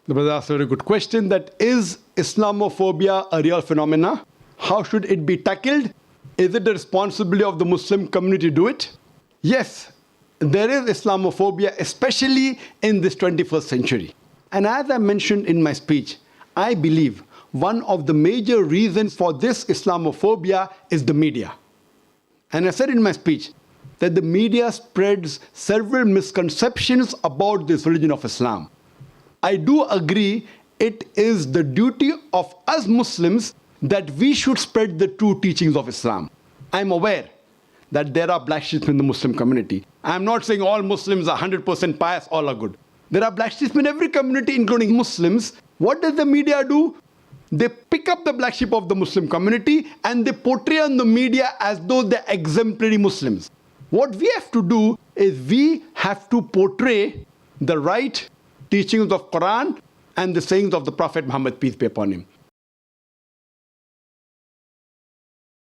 The brother asked a very good question, that is Islamophobia a real phenomena? How should it be tackled? Is it the responsibility of the Muslim community to do it? Yes, there is Islamophobia, especially in this 21st century. And as I mentioned in my speech, I believe one of the major reasons for this Islamophobia is the media. And I said in my speech that the media spreads several misconceptions about this religion of Islam. I do agree it is the duty of us Muslims that we should spread the true teachings of Islam. I'm aware that there are black sheep in the Muslim community. I'm not saying all Muslims are 100% pious, all are good. There are black sheep in every community, including Muslims. What does the media do? They pick up the black sheep of the Muslim community and they portray on the media as though they're exemplary Muslims. What we have to do is we have to portray the right teachings of Quran and the sayings of the Prophet Muhammad, peace be upon him.